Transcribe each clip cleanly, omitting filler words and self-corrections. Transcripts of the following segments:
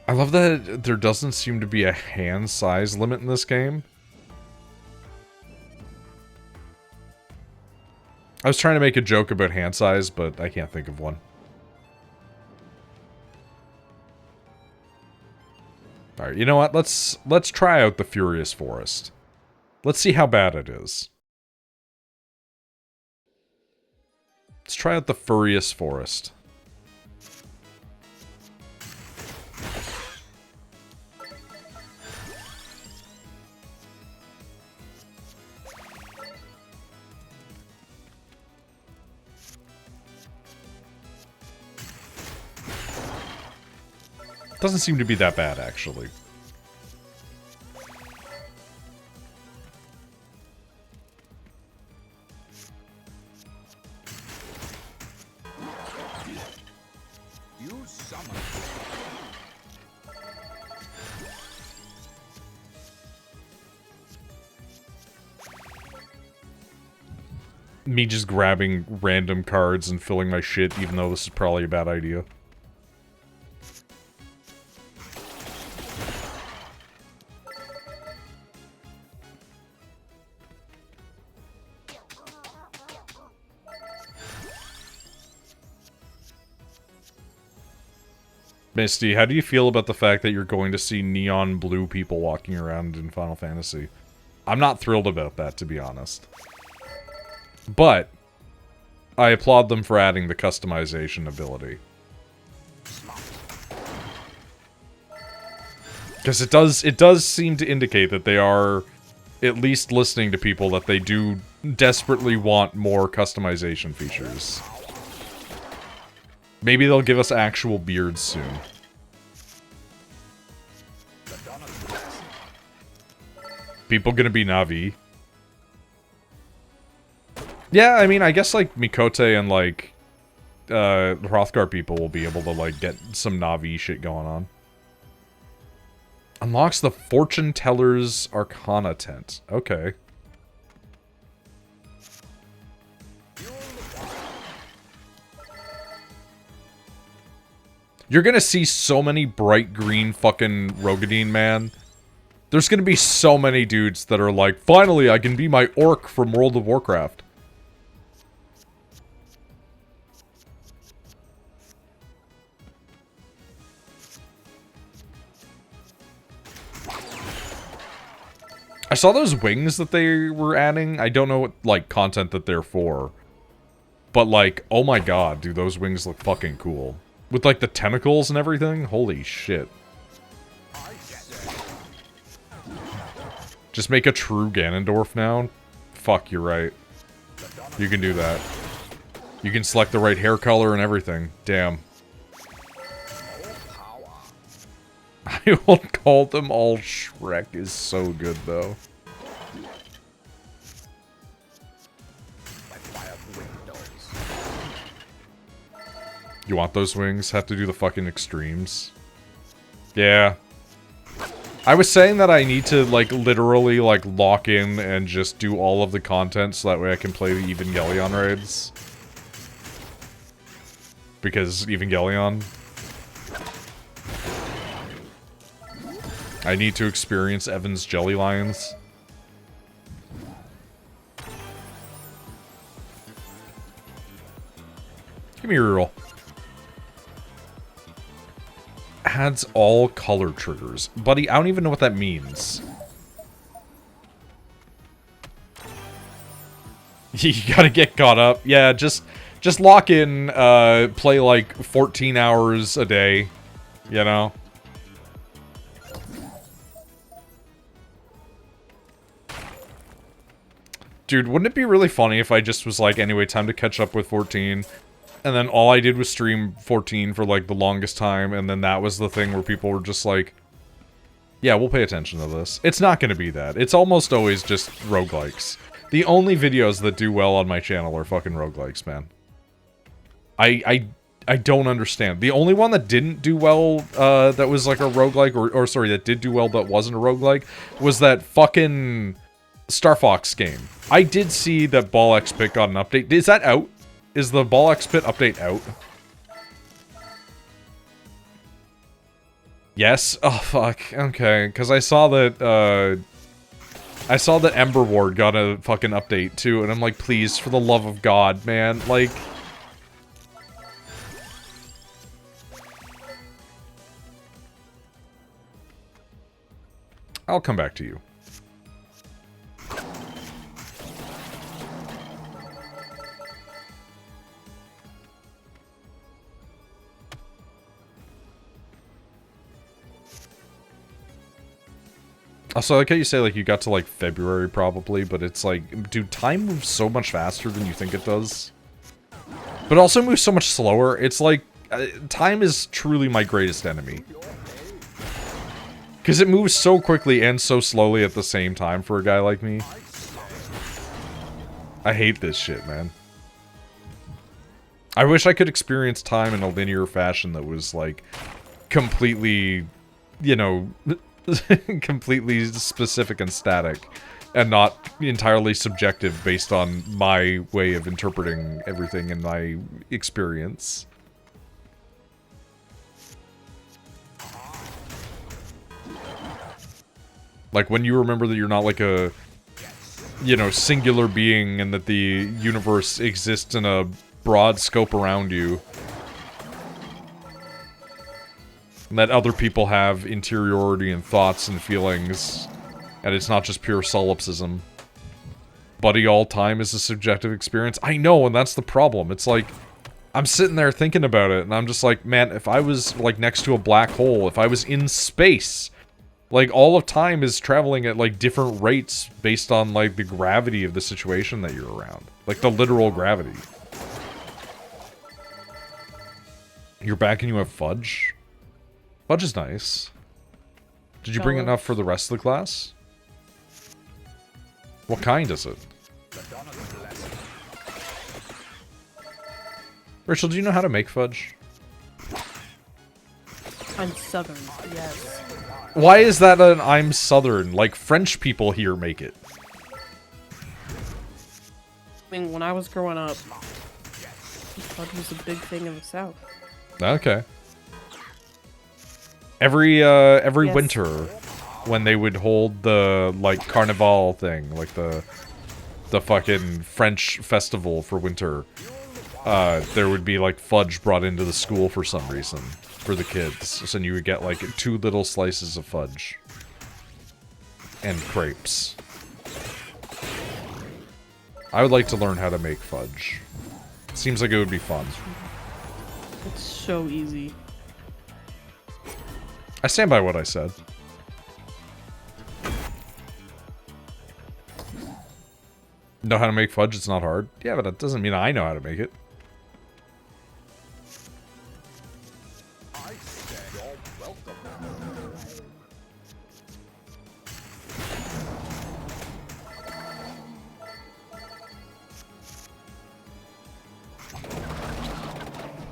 I love that there doesn't seem to be a hand size limit in this game. I was trying to make a joke about hand size, but I can't think of one. Alright, you know what? Let's try out the Furious Forest. Let's see how bad it is. Let's try out the Furious Forest. Doesn't seem to be that bad, actually. Me just grabbing random cards and filling my shit, even though this is probably a bad idea. Misty, how do you feel about the fact that you're going to see neon blue people walking around in Final Fantasy? I'm not thrilled about that, to be honest. But I applaud them for adding the customization ability. Because it does seem to indicate that they are at least listening to people, that they do desperately want more customization features. Maybe they'll give us actual beards soon. People gonna be Na'vi. Yeah, I mean, I guess, like, Mikote and, like, Hrothgar people will be able to, like, get some Na'vi shit going on. Unlocks the Fortune Teller's Arcana tent. Okay. You're gonna see so many bright green fucking Rogadine, man. There's gonna be so many dudes that are like, finally, I can be my orc from World of Warcraft. I saw those wings that they were adding. I don't know what, like, content that they're for. But, like, oh my god, dude, those wings look fucking cool. With, like, the tentacles and everything? Holy shit. Just make a true Ganondorf now? Fuck, you're right. You can do that. You can select the right hair color and everything. Damn. I won't call them all Shrek is so good, though. You want those wings? Have to do the fucking extremes. Yeah. I was saying that I need to, like, literally, like, lock in and just do all of the content so that way I can play the Evangelion raids. Because Evangelion... I need to experience Evan's Jelly Lions. Give me a reroll. Adds all color triggers. Buddy, I don't even know what that means. You gotta get caught up. Yeah, just lock in, play like 14 hours a day, you know? Dude, wouldn't it be really funny if I just was like, anyway, time to catch up with 14, and then all I did was stream 14 for, like, the longest time, and then that was the thing where people were just like, yeah, we'll pay attention to this. It's not gonna be that. It's almost always just roguelikes. The only videos that do well on my channel are fucking roguelikes, man. I don't understand. The only one that didn't do well, that was like a roguelike, or sorry, that did do well but wasn't a roguelike, was that fucking Star Fox game. I did see that Ball X Pit got an update. Is that out? Is the Ball X Pit update out? Yes? Oh, fuck. Okay. Because I saw that, Ember Ward got a fucking update, too, and I'm like, please, for the love of God, man. Like... I'll come back to you. Also, I like how you say, like, you got to, like, February, probably, but it's like, dude, time moves so much faster than you think it does. But also moves so much slower. It's like, time is truly my greatest enemy. Because it moves so quickly and so slowly at the same time for a guy like me. I hate this shit, man. I wish I could experience time in a linear fashion that was, like, completely, you know... completely specific and static, and not entirely subjective based on my way of interpreting everything in my experience. Like, when you remember that you're not like a, you know, singular being and that the universe exists in a broad scope around you. And that other people have interiority and thoughts and feelings, and it's not just pure solipsism. Buddy, all time is a subjective experience. I know, and that's the problem. It's like, I'm sitting there thinking about it, and I'm just like, man, if I was, like, next to a black hole, if I was in space, like, all of time is traveling at, like, different rates based on, like, the gravity of the situation that you're around. Like, the literal gravity. You're back and you have fudge? Fudge is nice. Did you bring enough for the rest of the class? What kind is it? Rachel, do you know how to make fudge? I'm Southern, yes. Why is that an I'm Southern? Like, French people here make it. I mean, when I was growing up, fudge was a big thing in the South. Okay. Every Yes. winter, when they would hold the, like, carnival thing, like the fucking French festival for winter, there would be, like, fudge brought into the school for some reason, for the kids. So you would get, like, 2 little slices of fudge. And crepes. I would like to learn how to make fudge. Seems like it would be fun. It's so easy. I stand by what I said. Know how to make fudge? It's not hard. Yeah, but that doesn't mean I know how to make it.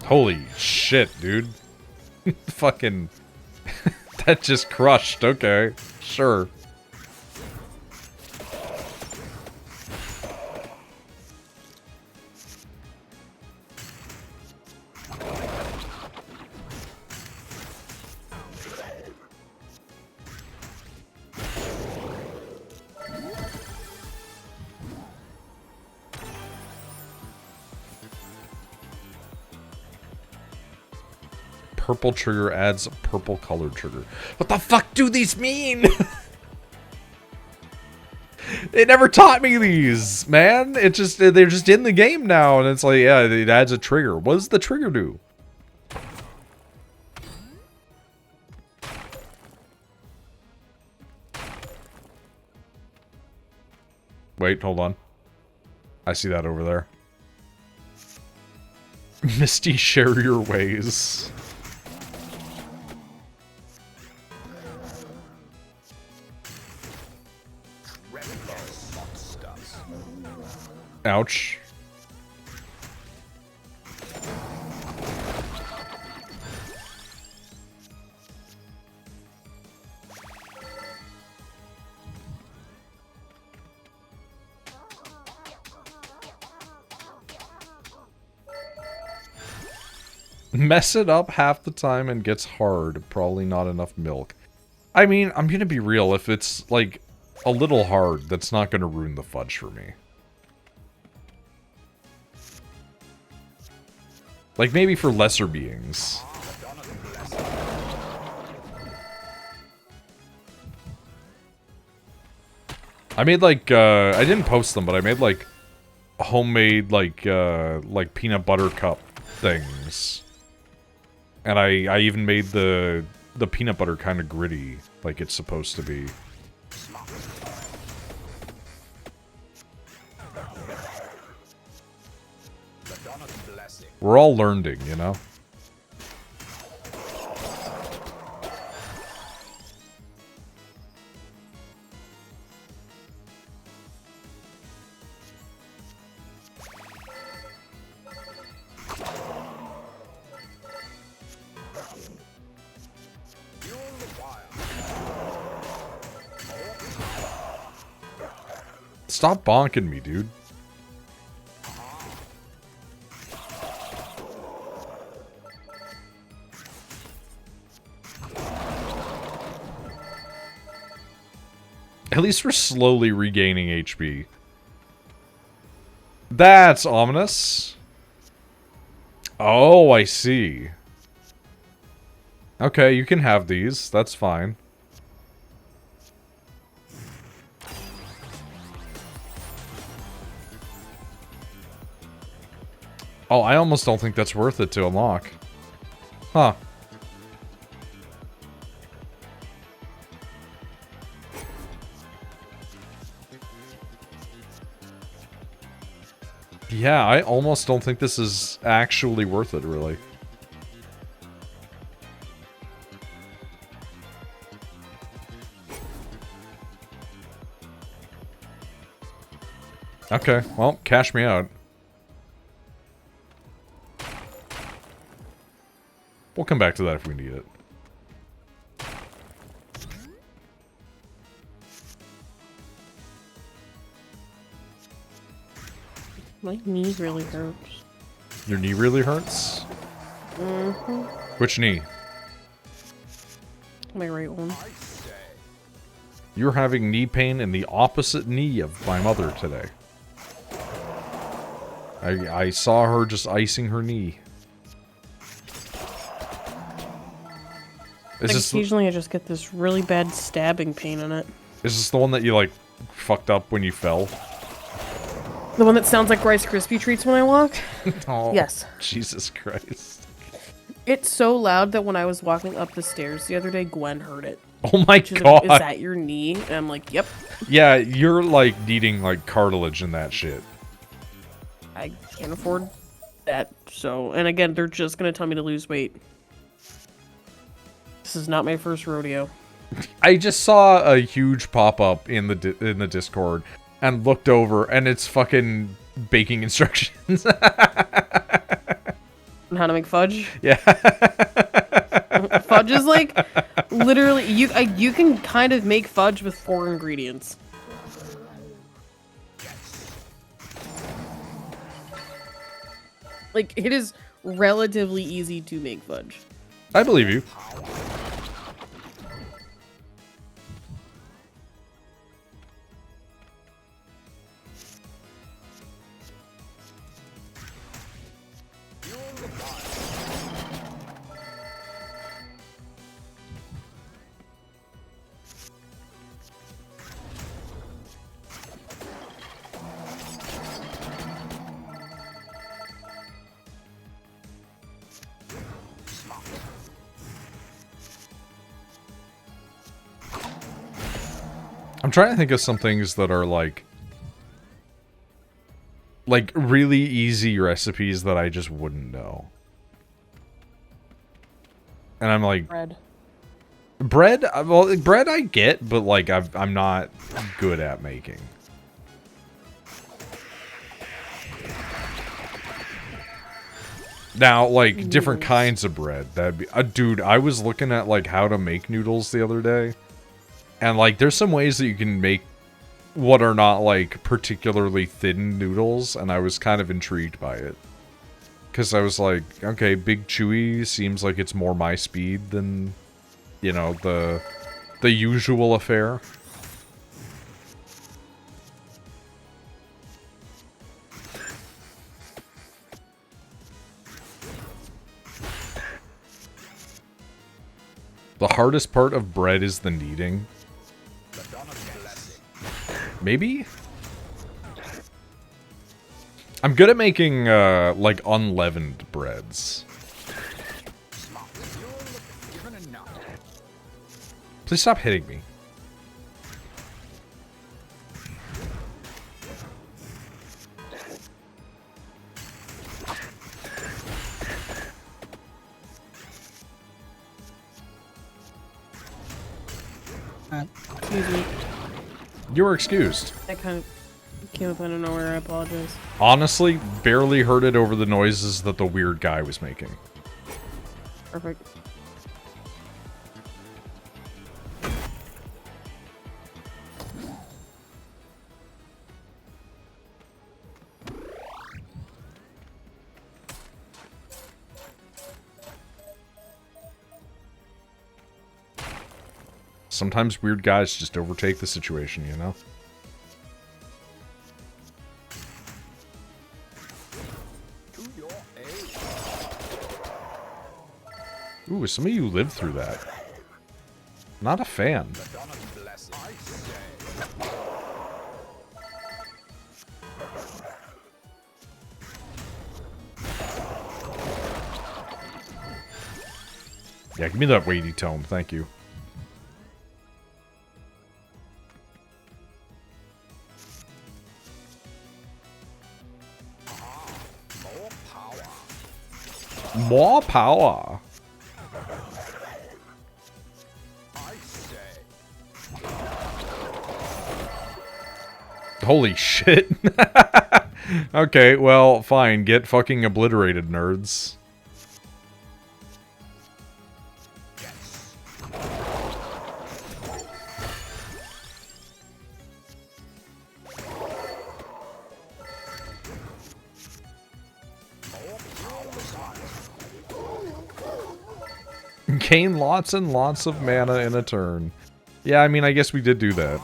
Holy shit, dude. Fucking... that just crushed. Okay. Sure. Purple trigger adds purple colored trigger. What the fuck do these mean? They never taught me these, man. It just, they're just in the game now, and it's like, yeah, it adds a trigger. What does the trigger do? Wait, hold on. I see that over there. Misty, share your ways. Ouch. Mess it up half the time and gets hard. Probably not enough milk. I mean, I'm gonna be real. If it's, like, a little hard, that's not gonna ruin the fudge for me. Like, maybe for lesser beings. I made, like, I didn't post them, but I made, like, homemade, like peanut butter cup things. And I even made the peanut butter kind of gritty, like it's supposed to be. We're all learning, you know? Stop bonking me, dude. At least we're slowly regaining HP. That's ominous. Oh, I see. Okay, you can have these. That's fine. Oh, I almost don't think that's worth it to unlock. Huh. Yeah, I almost don't think this is actually worth it, really. Okay, well, cash me out. We'll come back to that if we need it. My knee really hurts. Your knee really hurts? Mm-hmm. Which knee? My right one. You're having knee pain in the opposite knee of my mother today. I saw her just icing her knee. Like occasionally I just get this really bad stabbing pain in it. Is this the one that you, like, fucked up when you fell? The one that sounds like Rice Krispie treats when I walk? Oh, yes. Jesus Christ. It's so loud that when I was walking up the stairs the other day, Gwen heard it. Oh my She's god. like, is that your knee? And I'm like, yep. Yeah, you're, like, needing, like, cartilage and that shit. I can't afford that, so... And again, they're just gonna tell me to lose weight. This is not my first rodeo. I just saw a huge pop-up in the Discord and looked over, and it's fucking baking instructions. On how to make fudge? Yeah. Fudge is like, literally, you can kind of make fudge with 4 ingredients. Like, it is relatively easy to make fudge. I believe you. I'm trying to think of some things that are like really easy recipes that I just wouldn't know. And I'm like, Bread. Bread? Well, bread I get, but like I'm not good at making. Now, like different kinds of bread. That'd be, dude. I was looking at like how to make noodles the other day. And, like, there's some ways that you can make what are not, like, particularly thin noodles, and I was kind of intrigued by it. Because I was like, okay, Big Chewy seems like it's more my speed than, you know, the usual affair. The hardest part of bread is the kneading. Maybe? I'm good at making, like, unleavened breads. Please stop hitting me. Excuse me. You were excused. That kind of came up out of nowhere. I apologize. Honestly, barely heard it over the noises that the weird guy was making. Perfect. Sometimes weird guys just overtake the situation, you know? Ooh, some of you lived through that. Not a fan. Yeah, give me that weighty tone, thank you. More power. Holy shit. Okay, well, fine. Get fucking obliterated, nerds. Gain lots and lots of mana in a turn. Yeah, I mean, I guess we did do that.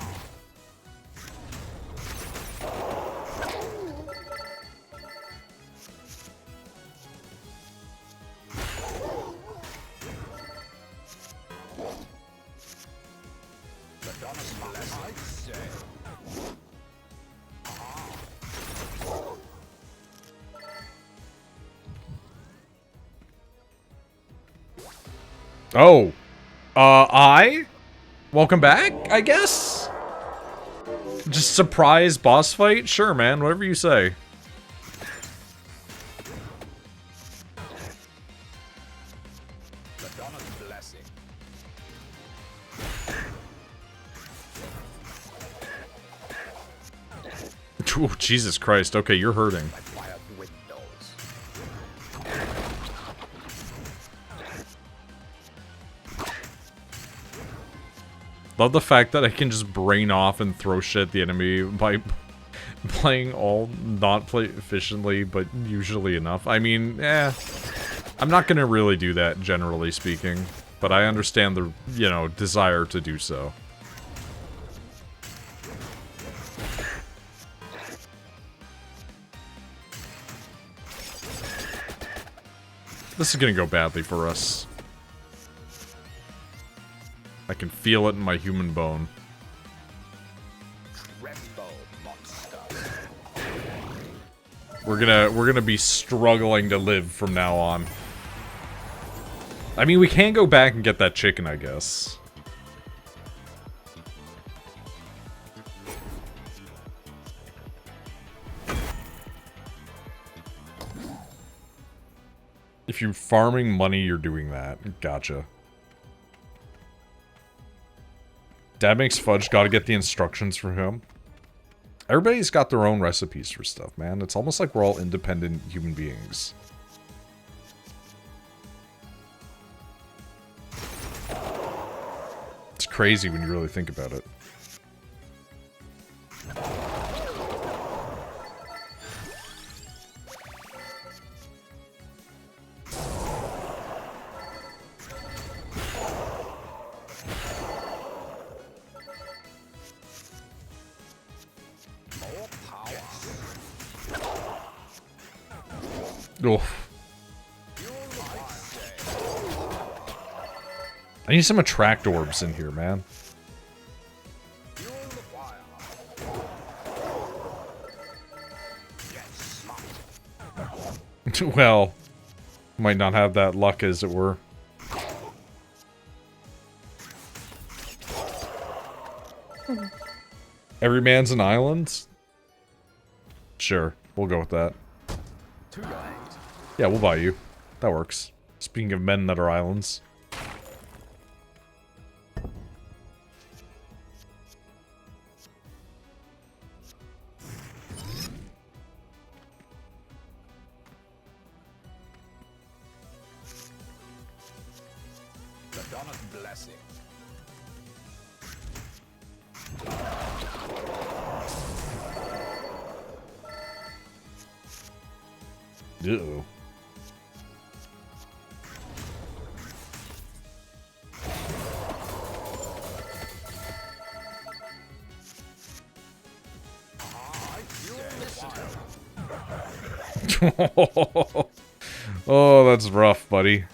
Oh. Welcome back, I guess? Just surprise boss fight? Sure, man. Whatever you say. Oh, Jesus Christ. Okay, you're hurting. Love the fact that I can just brain off and throw shit at the enemy by playing all not play efficiently, but usually enough. I mean, I'm not gonna really do that, generally speaking, but I understand the, you know, desire to do so. This is gonna go badly for us. I can feel it in my human bone. We're gonna be struggling to live from now on. I mean, we can go back and get that chicken, I guess. If you're farming money, you're doing that. Gotcha. Dad makes fudge, gotta get the instructions from him. Everybody's got their own recipes for stuff, man. It's almost like we're all independent human beings. It's crazy when you really think about it. Oof. I need some attract orbs in here, man. Well, might not have that luck, as it were. Every man's an island? Sure, we'll go with that. Yeah, we'll buy you. That works. Speaking of men that are islands. Blessing. Uh-oh. Oh, that's rough, buddy.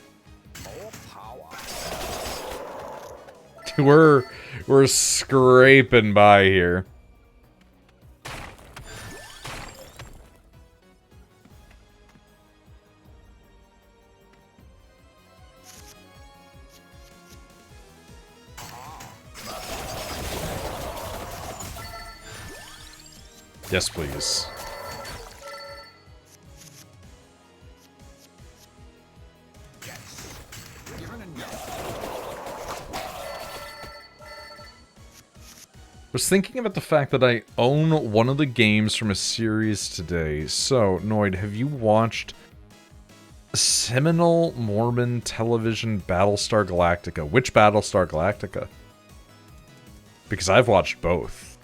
We're scraping by here. Yes, please. I was thinking about the fact that I own one of the games from a series today. So, Noid, have you watched seminal Mormon television Battlestar Galactica? Which Battlestar Galactica? Because I've watched both.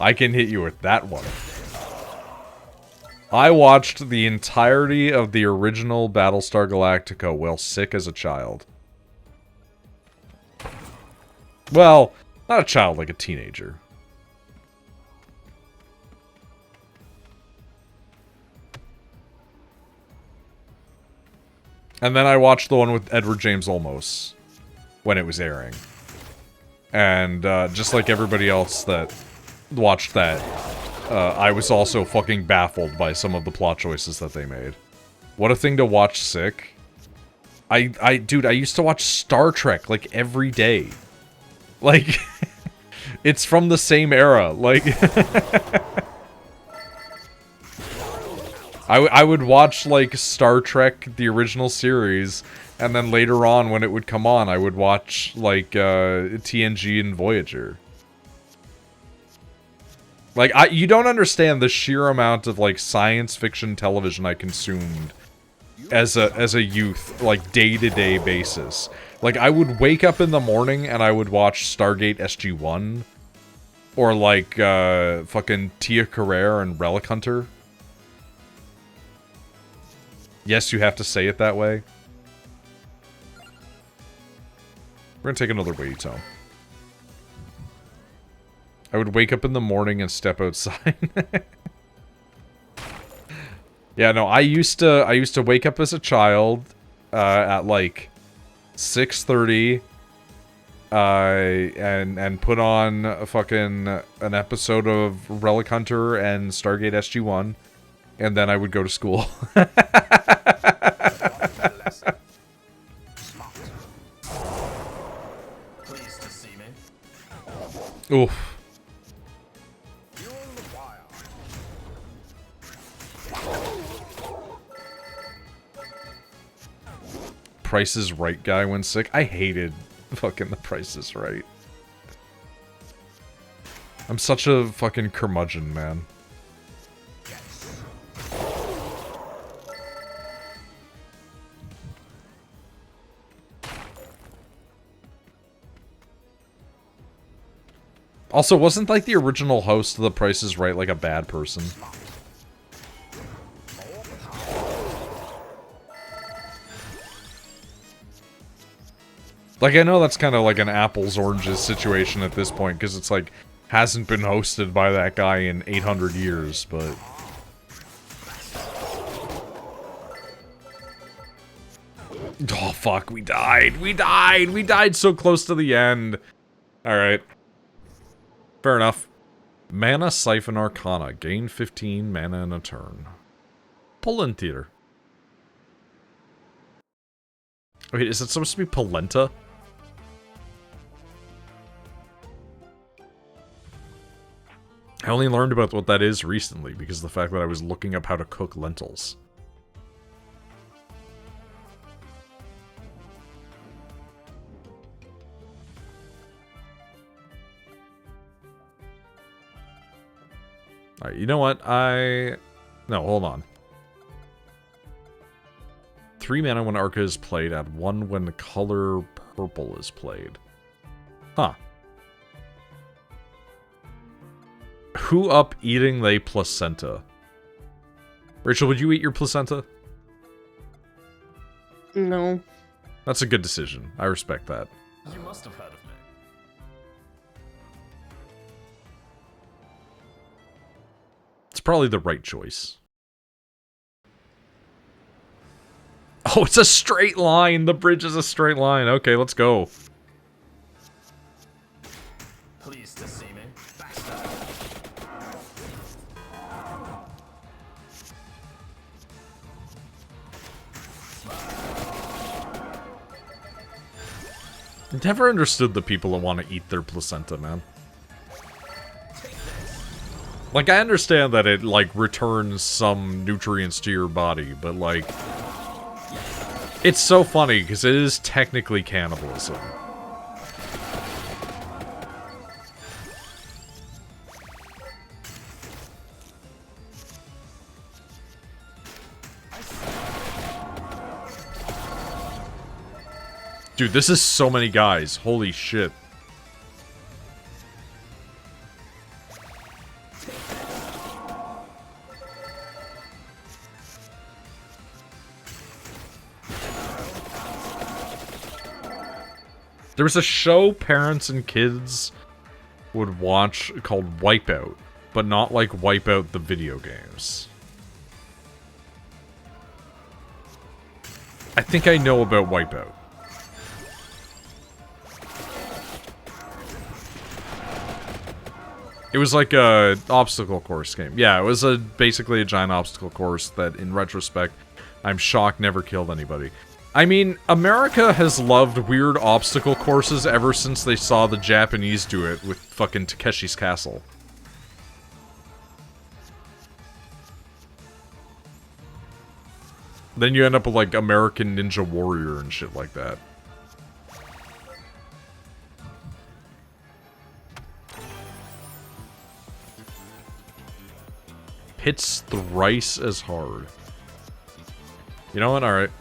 I can hit you with that one. I watched the entirety of the original Battlestar Galactica while sick as a child. Well, not a child, like a teenager. And then I watched the one with Edward James Olmos when it was airing. And just like everybody else that watched that, I was also fucking baffled by some of the plot choices that they made. What a thing to watch sick. Dude, I used to watch Star Trek, like, every day. Like, it's from the same era, like... I would watch, like, Star Trek, the original series, and then later on, when it would come on, I would watch, like, TNG and Voyager. Like, you don't understand the sheer amount of, like, science fiction television I consumed as a youth, like, day-to-day basis. Like, I would wake up in the morning and I would watch Stargate SG-1. Or, like, fucking Tia Carrere and Relic Hunter. Yes, you have to say it that way. We're gonna take another wait tone. I would wake up in the morning and step outside. Yeah, no, I used to wake up as a child at like 6:30 and put on a fucking an episode of Relic Hunter and Stargate SG-1, and then I would go to school. Oof. Price is Right guy when sick. I hated fucking The Price is Right. I'm such a fucking curmudgeon, man. Also, wasn't like the original host of The Price is Right like a bad person? Like, I know that's kind of like an apples oranges situation at this point, because it's like, hasn't been hosted by that guy in 800 years, but... Oh, fuck, we died! We died! We died so close to the end! Alright. Fair enough. Mana Siphon Arcana. Gain 15 mana in a turn. Pull-in Theater. Wait, is it supposed to be polenta? I only learned about what that is recently because of the fact that I was looking up how to cook lentils. Alright, you know what? No, hold on. 3 mana when Arca is played, add 1 when the color purple is played. Huh. Who up eating they placenta? Rachel, would you eat your placenta? No. That's a good decision. I respect that. You must have heard of me. It's probably the right choice. Oh, it's a straight line! The bridge is a straight line. Okay, let's go. Pleased to see me. Never understood the people that want to eat their placenta, man. Like, I understand that it, like, returns some nutrients to your body, but, like... It's so funny, because it is technically cannibalism. Dude, this is so many guys. Holy shit. There was a show parents and kids would watch called Wipeout, but not like Wipeout the video games. I think I know about Wipeout. It was like a obstacle course game. Yeah, it was basically a giant obstacle course that, in retrospect, I'm shocked never killed anybody. I mean, America has loved weird obstacle courses ever since they saw the Japanese do it with fucking Takeshi's Castle. Then you end up with, like, American Ninja Warrior and shit like that. Hits thrice as hard. You know what? Alright.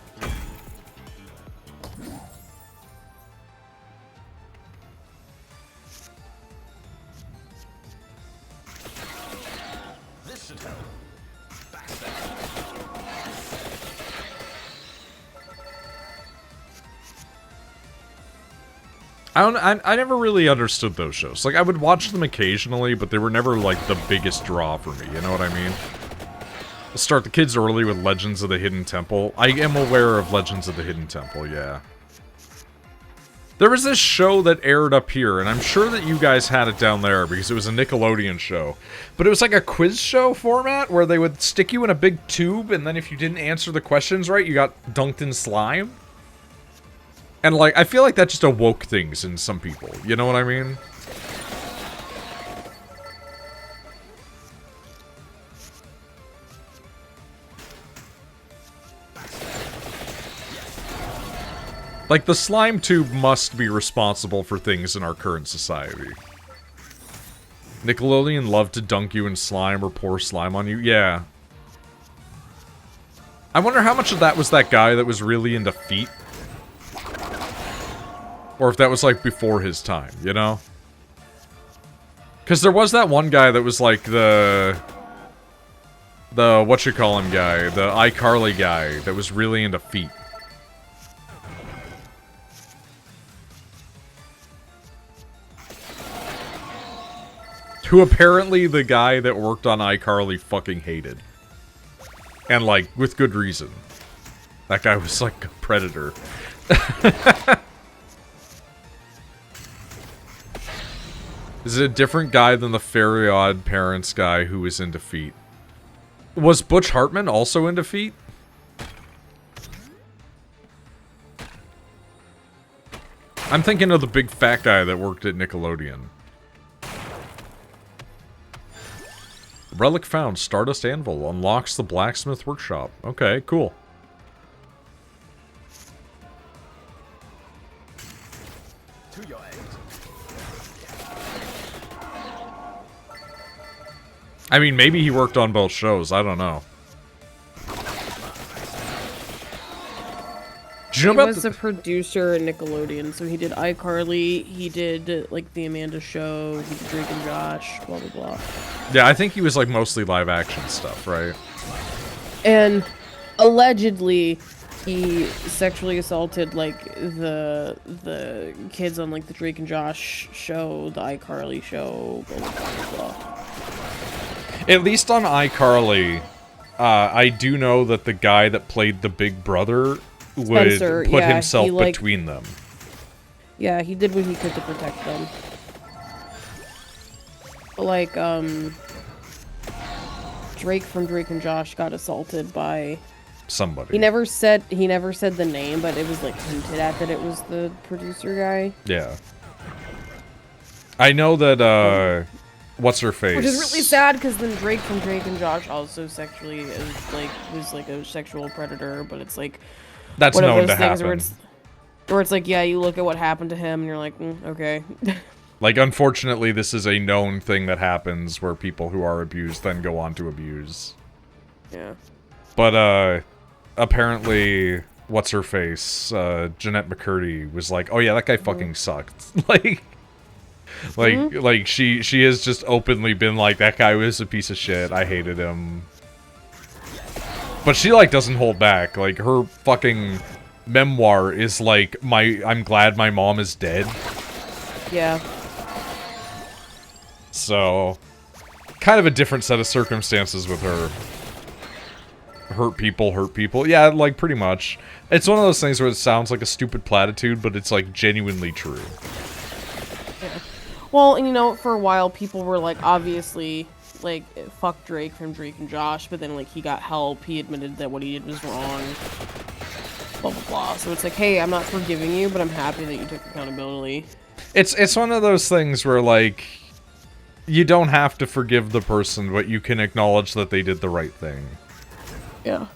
This should help. I never really understood those shows. Like, I would watch them occasionally, but they were never, like, the biggest draw for me, you know what I mean? Let's start the kids early with Legends of the Hidden Temple. I am aware of Legends of the Hidden Temple, yeah. There was this show that aired up here, and I'm sure that you guys had it down there, because it was a Nickelodeon show. But it was like a quiz show format, where they would stick you in a big tube, and then if you didn't answer the questions right, you got dunked in slime. And, like, I feel like that just awoke things in some people. You know what I mean? Like, the slime tube must be responsible for things in our current society. Nickelodeon loved to dunk you in slime or pour slime on you. Yeah. I wonder how much of that was that guy that was really into feet. Or if that was, like, before his time, you know? Because there was that one guy that was, like, the whatchamacallit guy, the iCarly guy, that was really into feet. Who apparently the guy that worked on iCarly fucking hated. And, like, with good reason. That guy was, like, a predator. Is it a different guy than the Fairly Odd Parents guy who was in Defeat? Was Butch Hartman also in Defeat? I'm thinking of the big fat guy that worked at Nickelodeon. Relic found. Stardust Anvil. Unlocks the blacksmith workshop. Okay, cool. To your aid. I mean, maybe he worked on both shows. I don't know. Did you know He about was a producer at Nickelodeon, so he did iCarly, he did, like, The Amanda Show, he did Drake and Josh, blah, blah, blah. Yeah, I think he was, like, mostly live-action stuff, right? And allegedly, he sexually assaulted, like, the kids on, like, the Drake and Josh show, the iCarly show, blah, blah, blah, blah. At least on iCarly, I do know that the guy that played the big brother Spencer, would put yeah, himself he, like, between them. Yeah, he did what he could to protect them. But, like, Drake from Drake and Josh got assaulted by Somebody. he never said the name, but it was like hinted at that it was the producer guy. Yeah. I know that, what's her face? Which is really sad because then Drake from Drake and Josh also sexually was like a sexual predator, but it's like That's one of known those to things happen. where it's like, yeah, you look at what happened to him and you're like, okay. Like, unfortunately, this is a known thing that happens where people who are abused then go on to abuse. Yeah. But, apparently, what's her face? Jeanette McCurdy was like, oh yeah, that guy fucking sucked. Like, she has just openly been like, that guy was a piece of shit. I hated him. But she, like, doesn't hold back. Like, her fucking memoir is like, I'm glad my mom is dead. Yeah. So, kind of a different set of circumstances with her. Hurt people. Yeah, like, pretty much. It's one of those things where it sounds like a stupid platitude, but it's, like, genuinely true. Yeah. Well, and you know, for a while, people were like, obviously, like, fuck Drake from Drake and Josh, but then, like, he got help, he admitted that what he did was wrong, blah, blah, blah. So it's like, hey, I'm not forgiving you, but I'm happy that you took accountability. It's one of those things where, like, you don't have to forgive the person, but you can acknowledge that they did the right thing. Yeah.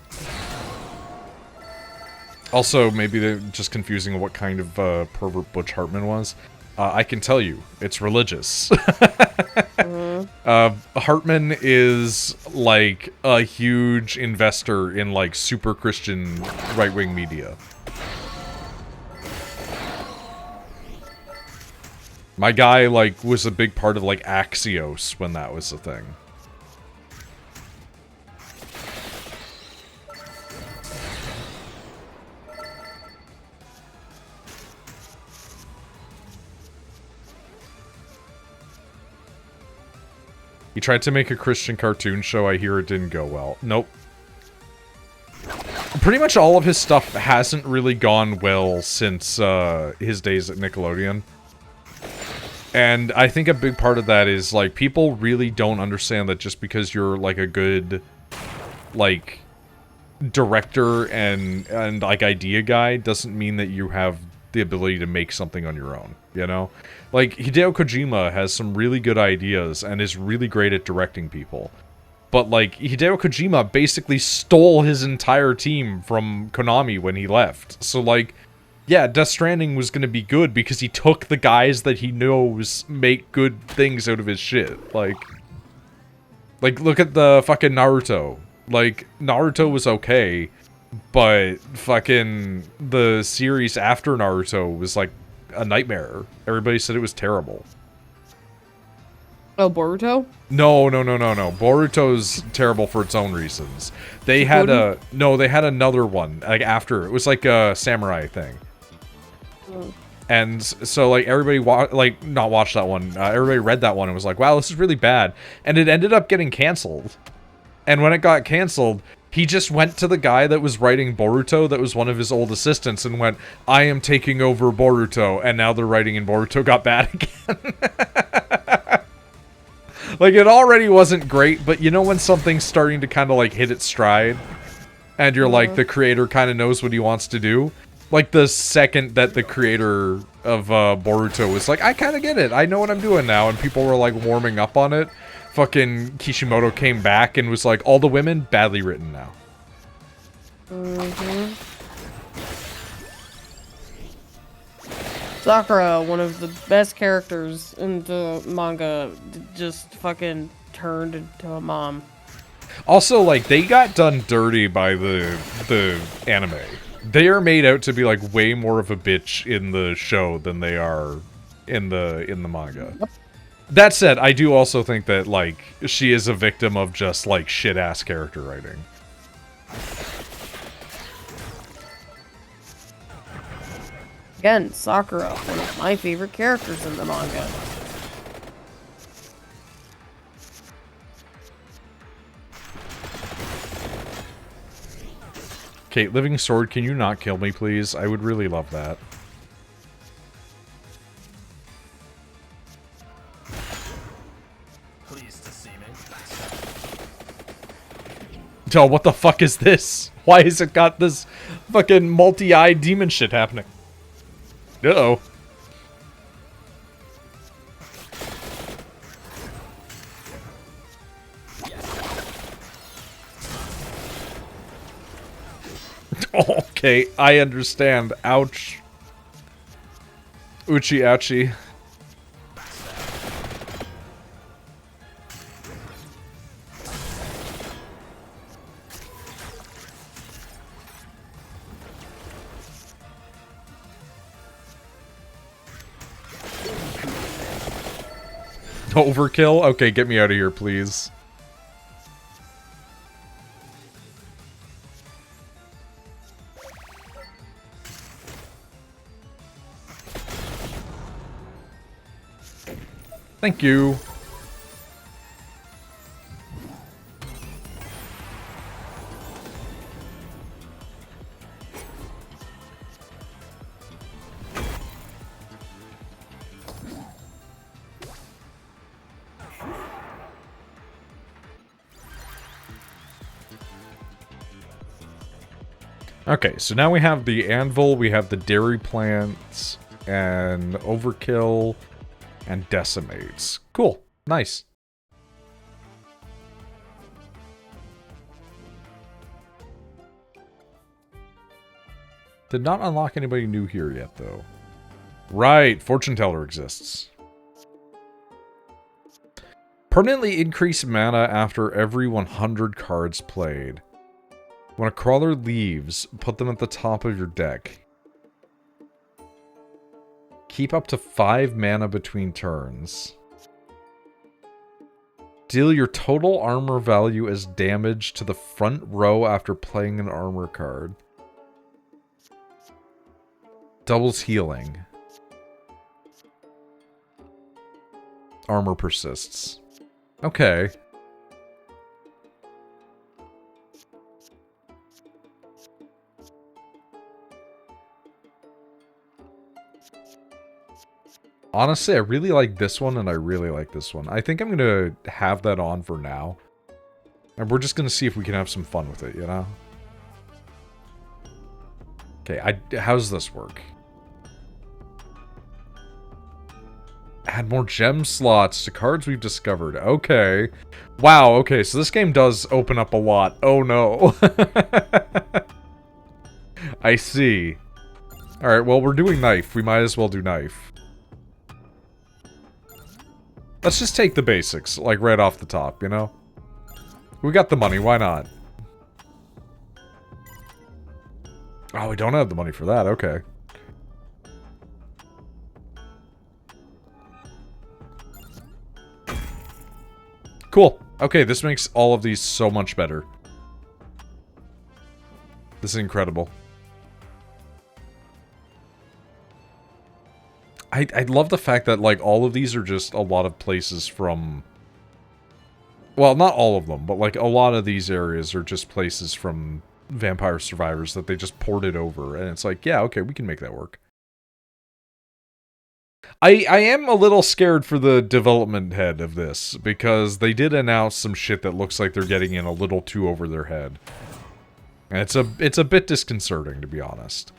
Also, maybe they're just confusing what kind of pervert Butch Hartman was. I can tell you, it's religious. Hartman is, like, a huge investor in, like, super Christian right-wing media. My guy, like, was a big part of, like, Axios when that was a thing. He tried to make a Christian cartoon show. I hear it didn't go well. Nope. Pretty much all of his stuff hasn't really gone well since his days at Nickelodeon. And I think a big part of that is, like, people really don't understand that just because you're, like, a good, like, director and like, idea guy doesn't mean that you have the ability to make something on your own, you know? Like, Hideo Kojima has some really good ideas and is really great at directing people. But, like, Hideo Kojima basically stole his entire team from Konami when he left. So, like, yeah, Death Stranding was gonna be good because he took the guys that he knows make good things out of his shit. Like, look at the fucking Naruto. Like, Naruto was okay, but fucking the series after Naruto was, like, a nightmare. Everybody said it was terrible. Oh, Boruto? No. Boruto's terrible for its own reasons. They had they had another one, like, after. It was like a samurai thing. And so, like, everybody, not watched that one. Everybody read that one and was like, wow, this is really bad. And it ended up getting canceled. And when it got canceled, he just went to the guy that was writing Boruto, that was one of his old assistants, and went, I am taking over Boruto. And now they're writing in Boruto got bad again. Like, it already wasn't great, but you know when something's starting to kind of, like, hit its stride? And you're like, the creator kind of knows what he wants to do? Like, the second that the creator of Boruto was like, I kind of get it. I know what I'm doing now. And people were, like, warming up on it. Fucking Kishimoto came back and was like, all the women, badly written now. Sakura, one of the best characters in the manga, just fucking turned into a mom. Also, like, they got done dirty by the anime. They are made out to be, like, way more of a bitch in the show than they are in the manga. Yep. That said, I do also think that, like, she is a victim of just, like, shit-ass character writing. Again, Sakura, one of my favorite characters in the manga. Okay, Living Sword, can you not kill me, please? I would really love that. Pleased to see me. Oh, what the fuck is this? Why has it got this fucking multi-eyed demon shit happening? Uh-oh. Okay, I understand. Ouch. Uchi ouchie. Overkill? Okay, get me out of here, please. Thank you. Okay, so now we have the anvil, we have the dairy plants, and overkill, and decimates. Cool. Nice. Did not unlock anybody new here yet, though. Right, fortune teller exists. Permanently increase mana after every 100 cards played. When a crawler leaves, put them at the top of your deck. Keep up to 5 mana between turns. Deal your total armor value as damage to the front row after playing an armor card. Doubles healing. Armor persists. Okay. Honestly, I really like this one, and I really like this one. I think I'm going to have that on for now. And we're just going to see if we can have some fun with it, you know? Okay, how's this work? Add more gem slots to cards we've discovered. Okay. Wow, okay, so this game does open up a lot. Oh, no. I see. Alright, well, we're doing knife. We might as well do knife. Let's just take the basics, like, right off the top, you know? We got the money, why not? Oh, we don't have the money for that, okay. Cool. Okay, this makes all of these so much better. This is incredible. I love the fact that, like, all of these are just a lot of places from... Well, not all of them, but, like, a lot of these areas are just places from Vampire Survivors that they just ported over. And it's like, yeah, okay, we can make that work. I am a little scared for the development head of this, because they did announce some shit that looks like they're getting in a little too over their head. And it's a bit disconcerting, to be honest.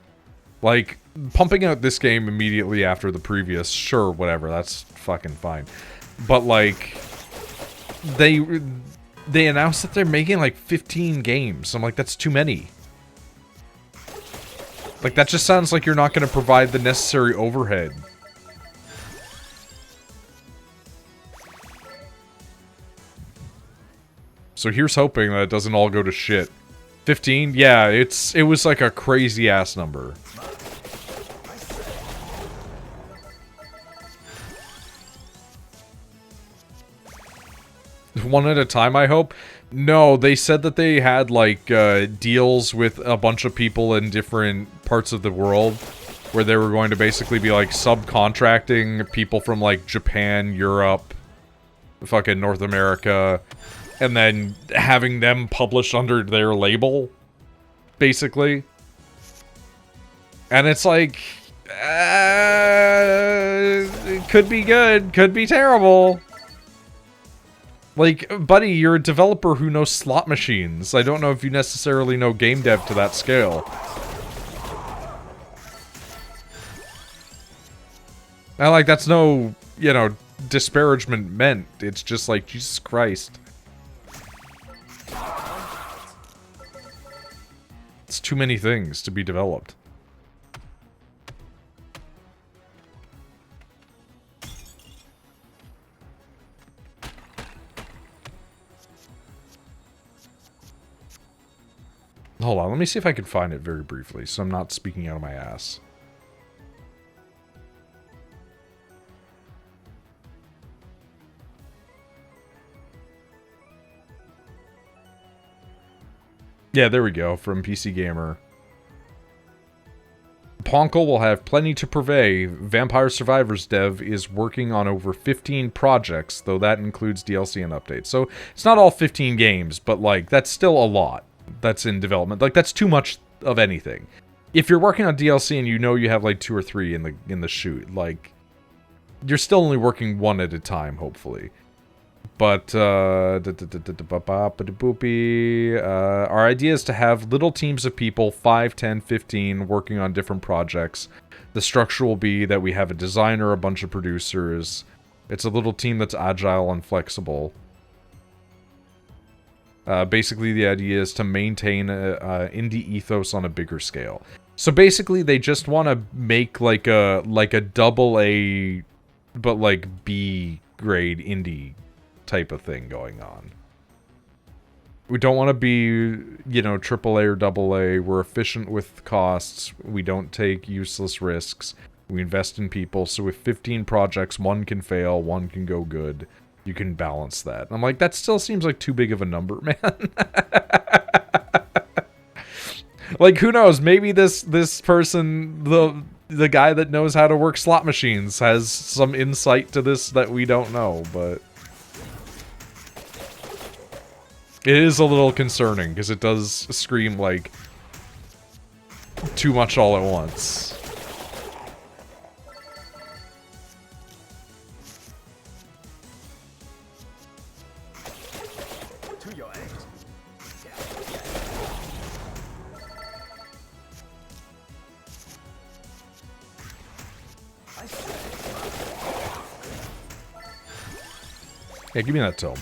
Like, pumping out this game immediately after the previous, sure, whatever, that's fucking fine. But, like, they announced that they're making, like, 15 games. I'm like, that's too many. Like, that just sounds like you're not going to provide the necessary overhead. So here's hoping that it doesn't all go to shit. 15? Yeah, it was like a crazy ass number. One at a time, I hope? No, they said that they had, like, deals with a bunch of people in different parts of the world where they were going to basically be, like, subcontracting people from, like, Japan, Europe, fucking North America, and then having them publish under their label, basically. And it's like, it could be good, could be terrible. Like, buddy, you're a developer who knows slot machines. I don't know if you necessarily know game dev to that scale. And, like, that's no, you know, disparagement meant. It's just like, Jesus Christ. It's too many things to be developed. Hold on, let me see if I can find it very briefly, so I'm not speaking out of my ass. Yeah, there we go, from PC Gamer. Poncle will have plenty to purvey. Vampire Survivors dev is working on over 15 projects, though that includes DLC and updates. So, it's not all 15 games, but, like, that's still a lot that's in development. Like, that's too much of anything. If you're working on DLC and you know you have, like, 2 or 3 in the shoot, like, you're still only working one at a time, hopefully. But, our idea is to have little teams of people, 5, 10, 15, working on different projects. The structure will be that we have a designer, a bunch of producers. It's a little team that's agile and flexible. Basically, the idea is to maintain a indie ethos on a bigger scale. So basically, they just want to make like a double A, but like B grade indie type of thing going on. We don't want to be, you know, triple A or double A. We're efficient with costs. We don't take useless risks. We invest in people. So with 15 projects, one can fail, one can go good. You can balance that. I'm like, that still seems like too big of a number, man. Like, who knows? Maybe this person, the guy that knows how to work slot machines, has some insight to this that we don't know, but it is a little concerning because it does scream like too much all at once. Yeah, give me that tome.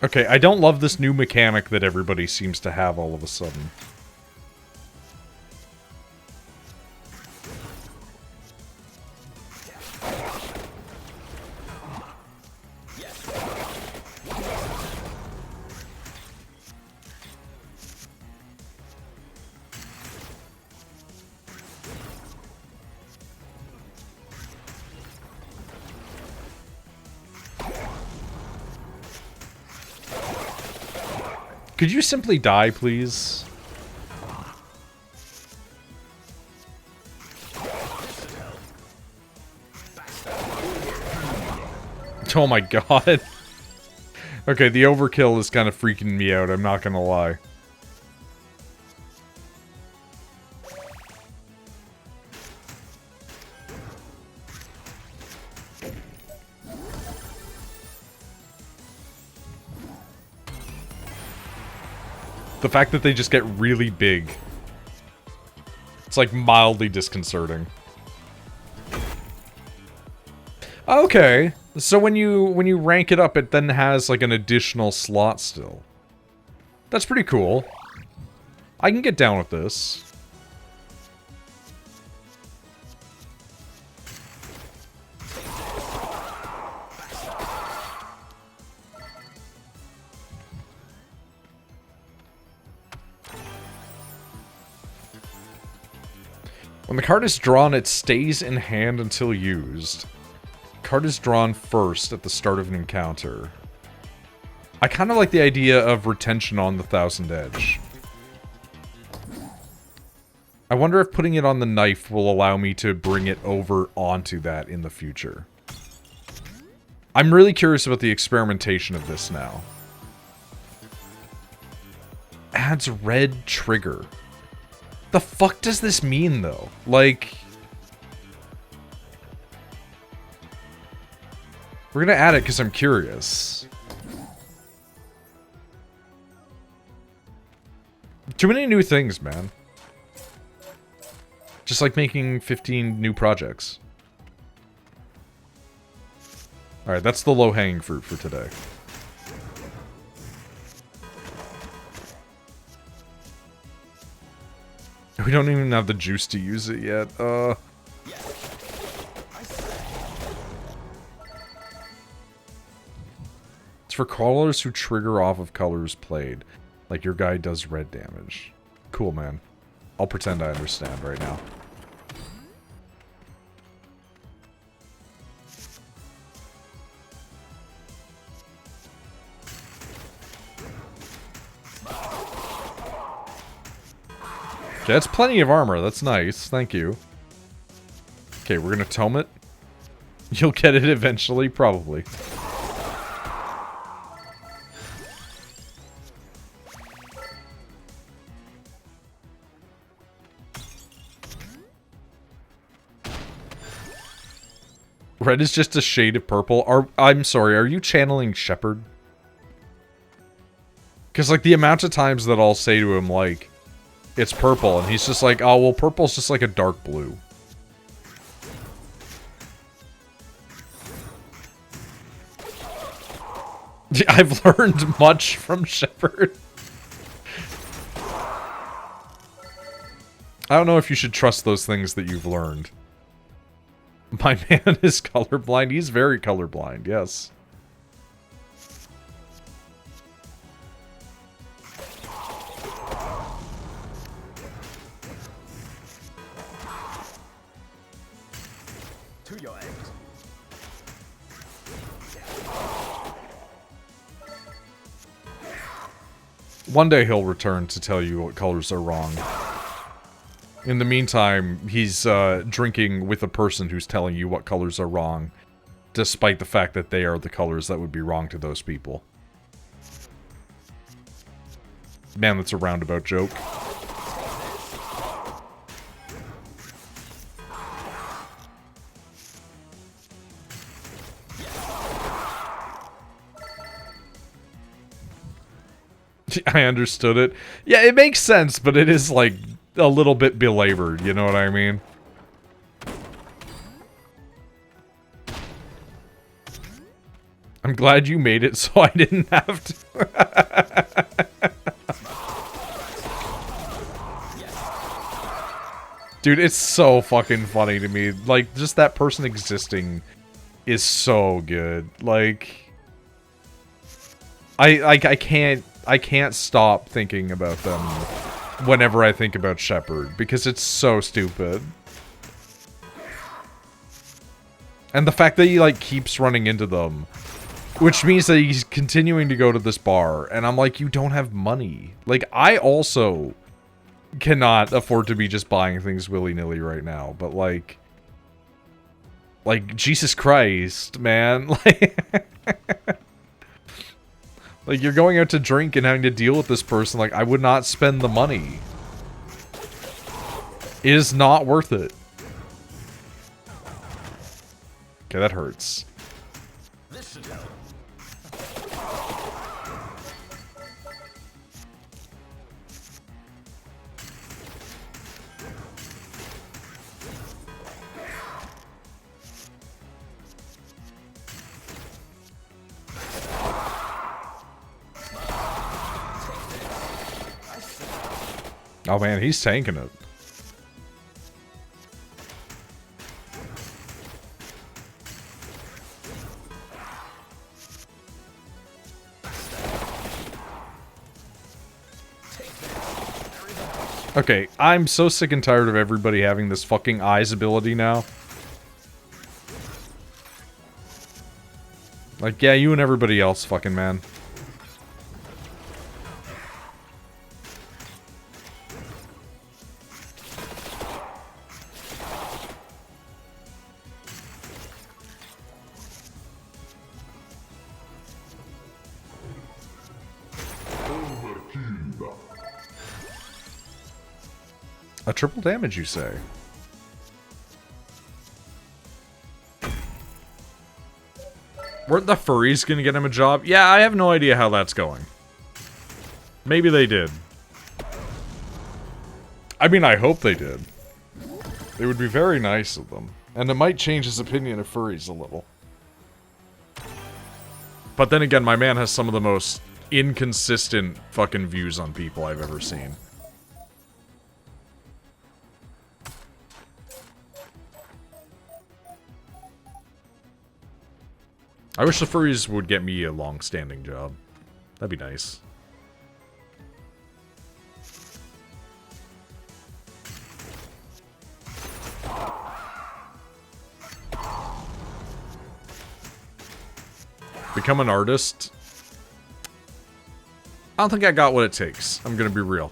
Okay, I don't love this new mechanic that everybody seems to have all of a sudden. Could you simply die, please? Oh my god. Okay, the overkill is kind of freaking me out, I'm not gonna lie. The fact that they just get really big. It's like mildly disconcerting. Okay. So when you rank it up, it then has like an additional slot still. That's pretty cool. I can get down with this. When the card is drawn, it stays in hand until used. Card is drawn first at the start of an encounter. I kind of like the idea of retention on the Thousand Edge. I wonder if putting it on the knife will allow me to bring it over onto that in the future. I'm really curious about the experimentation of this now. Adds red trigger. The fuck does this mean, though? Like... We're gonna add it because I'm curious. Too many new things, man. Just like making 15 new projects. Alright, that's the low-hanging fruit for today. We don't even have the juice to use it yet. It's for callers who trigger off of colors played. Like your guy does red damage. Cool, man. I'll pretend I understand right now. Okay, that's plenty of armor. That's nice. Thank you. Okay, we're gonna tome it. You'll get it eventually, probably. Red is just a shade of purple. I'm sorry, are you channeling Shepard? Because, like, the amount of times that I'll say to him, like, it's purple, and he's just like, oh, well, purple's just like a dark blue. I've learned much from Shepard. I don't know if you should trust those things that you've learned. My man is colorblind. He's very colorblind, yes. To your end. One day he'll return to tell you what colors are wrong. In the meantime, he's drinking with a person who's telling you what colors are wrong, despite the fact that they are the colors that would be wrong to those people. Man, that's a roundabout joke. I understood it. Yeah, it makes sense, but it is, like, a little bit belabored, you know what I mean? I'm glad you made it so I didn't have to. Dude, it's so fucking funny to me. Like, just that person existing is so good. Like... I can't stop thinking about them whenever I think about Shepard, because it's so stupid. And the fact that he, like, keeps running into them Which means that he's continuing to go to this bar, and I'm like, you don't have money. Like, I also cannot afford to be just buying things willy-nilly right now, but like, Jesus Christ, man. Like, you're going out to drink and having to deal with this person. Like, I would not spend the money. It is not worth it. Okay, that hurts. This should help. Oh man, he's tanking it. Okay, I'm so sick and tired of everybody having this fucking eyes ability now. Like, yeah, you and everybody else, fucking man. A triple damage, you say? Weren't the furries gonna get him a job? Yeah, I have no idea how that's going. Maybe they did. I mean, I hope they did. It would be very nice of them. And it might change his opinion of furries a little. But then again, my man has some of the most inconsistent fucking views on people I've ever seen. I wish the furries would get me a long-standing job. That'd be nice. Become an artist? I don't think I got what it takes. I'm gonna be real.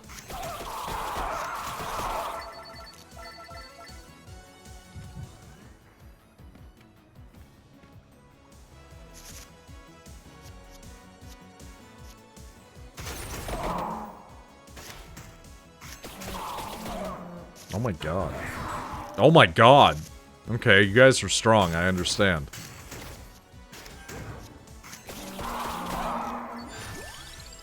Oh my god. Oh my god. Okay, you guys are strong, I understand.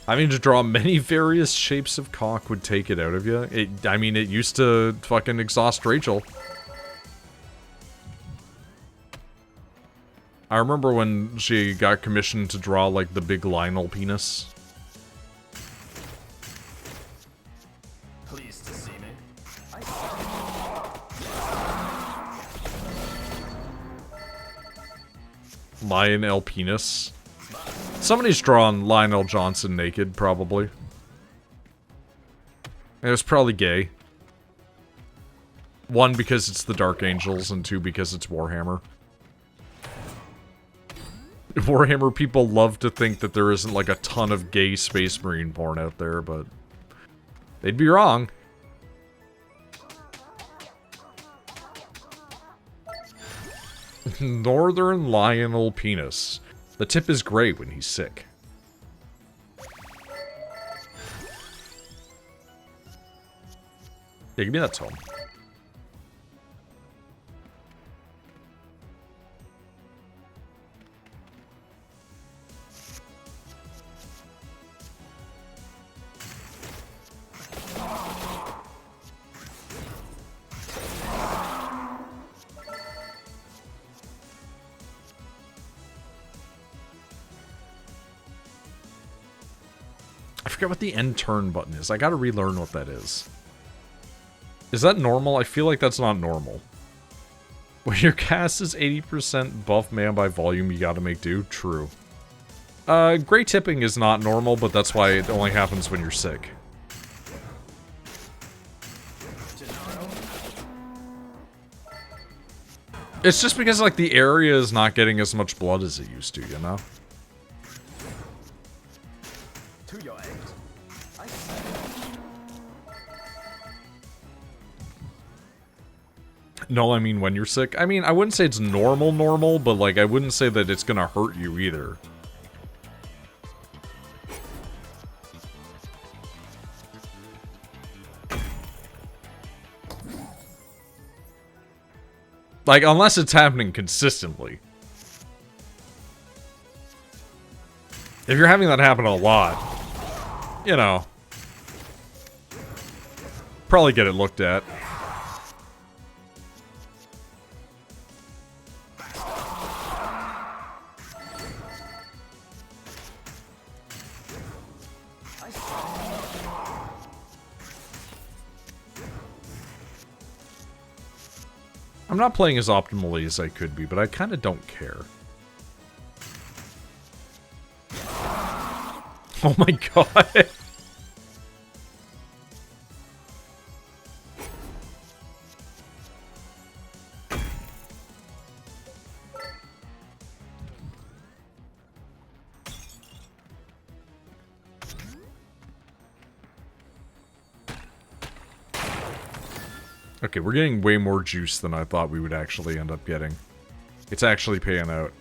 I mean, to draw many various shapes of cock would take it out of you. I mean, it used to fucking exhaust Rachel. I remember when she got commissioned to draw, like, the big Lionel penis. Pleased to see me. Lionel penis. Somebody's drawn Lionel Johnson naked, probably. It was probably gay. One, because it's the Dark Angels, and two, because it's Warhammer. Warhammer people love to think that there isn't, like, a ton of gay Space Marine porn out there, but they'd be wrong. Northern Lionel penis. The tip is gray when he's sick. Yeah, give me that tome. I forget what the end turn button is. I gotta relearn what that is. Is that normal? I feel like that's not normal. When your cast is 80% buff man by volume, you gotta make do. True. Gray tipping is not normal, but that's why it only happens when you're sick. It's just because, like, the area is not getting as much blood as it used to, you know? No, I mean when you're sick. I mean, I wouldn't say it's normal, but, like, I wouldn't say that it's gonna hurt you either. Like, unless it's happening consistently. If you're having that happen a lot, you know, probably get it looked at. I'm not playing as optimally as I could be, but I kind of don't care. Oh my god. Okay, we're getting way more juice than I thought we would actually end up getting. It's actually paying out.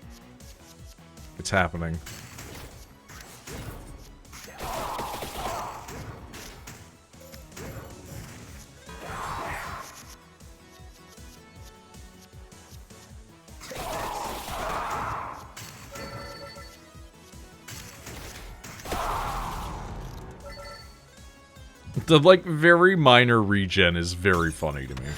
It's happening. The, like, very minor regen is very funny to me.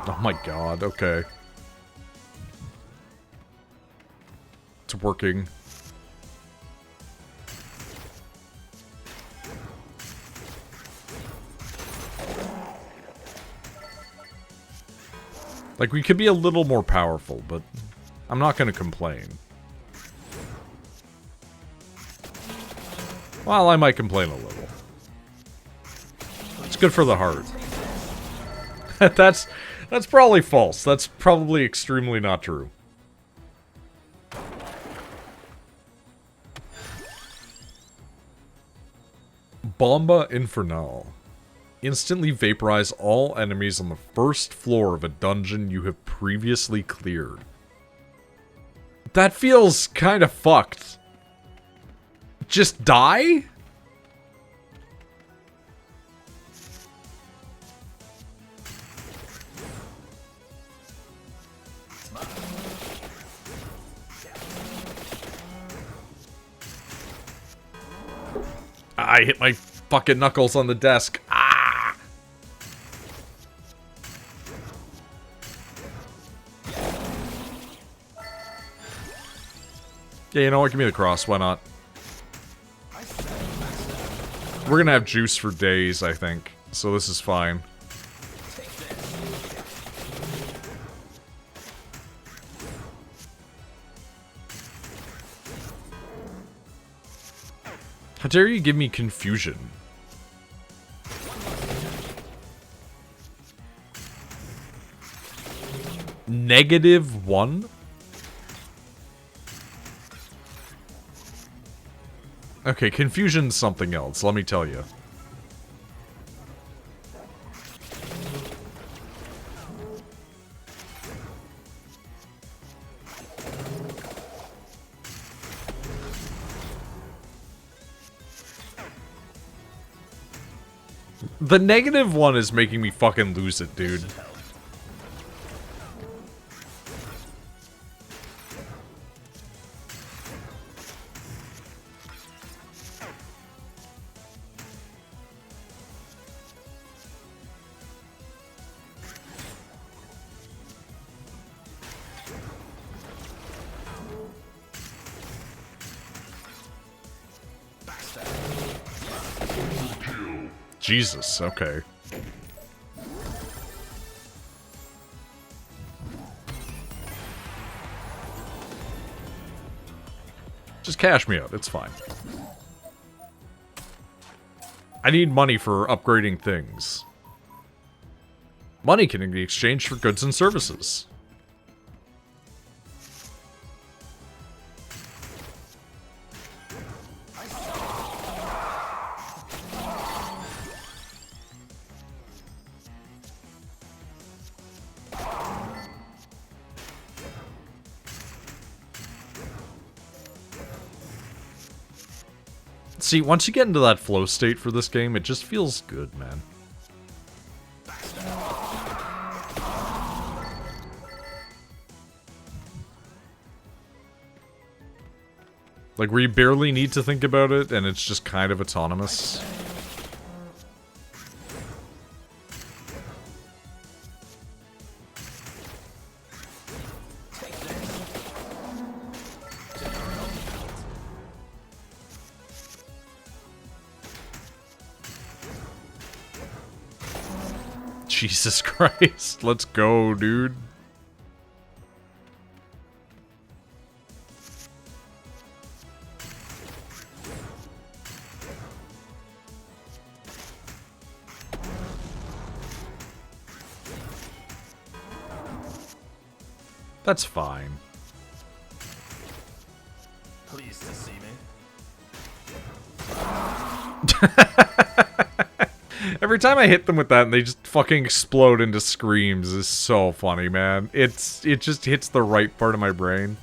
Oh my god, okay. It's working. Like, we could be a little more powerful, but I'm not gonna complain. Well, I might complain a little. It's good for the heart. That's probably false. That's probably extremely not true. Bomba Infernal. Instantly vaporize all enemies on the first floor of a dungeon you have previously cleared. That feels kind of fucked. Just die? I hit my fucking knuckles on the desk. Ah! Yeah, you know what? Give me the cross. Why not? We're gonna have juice for days, I think. So this is fine. How dare you give me confusion? -1? Okay, confusion's something else, let me tell you. The -1 is making me fucking lose it, dude. Jesus, okay. Just cash me out. It's fine. I need money for upgrading things. Money can be exchanged for goods and services. See, once you get into that flow state for this game, it just feels good, man. Like, where you barely need to think about it, and it's just kind of autonomous. Jesus Christ, let's go, dude. That's fine. Pleased to see me. Every time I hit them with that and they just fucking explode into screams is so funny, man. It just hits the right part of my brain.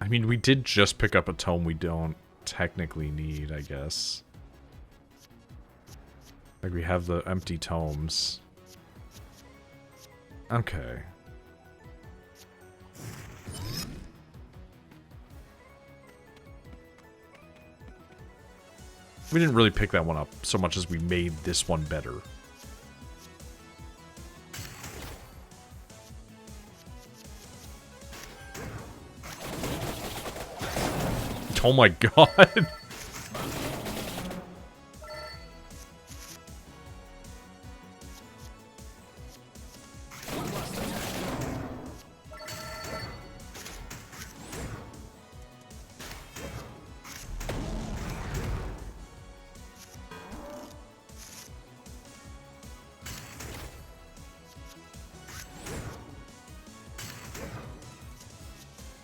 I mean, we did just pick up a tome we don't technically need, I guess. Like, we have the empty tomes. Okay. We didn't really pick that one up so much as we made this one better. Oh my god.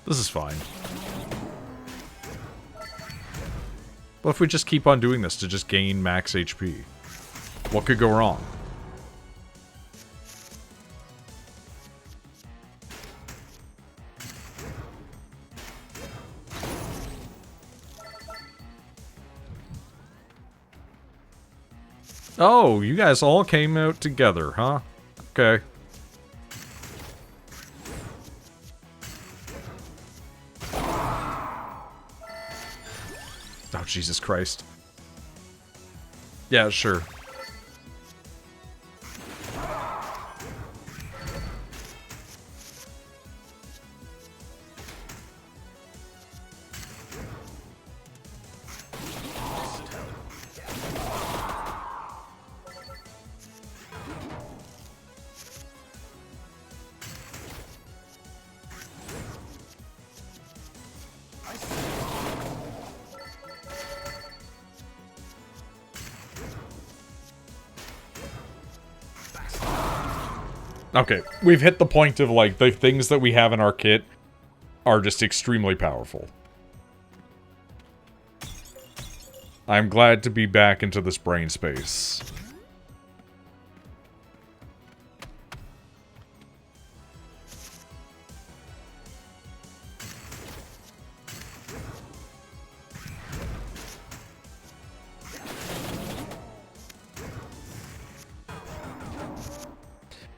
This is fine. What if we just keep on doing this to just gain max HP? What could go wrong? Oh, you guys all came out together, huh? Okay. Oh, Jesus Christ. Yeah, sure. Okay, we've hit the point of, like, the things that we have in our kit are just extremely powerful. I'm glad to be back into this brain space.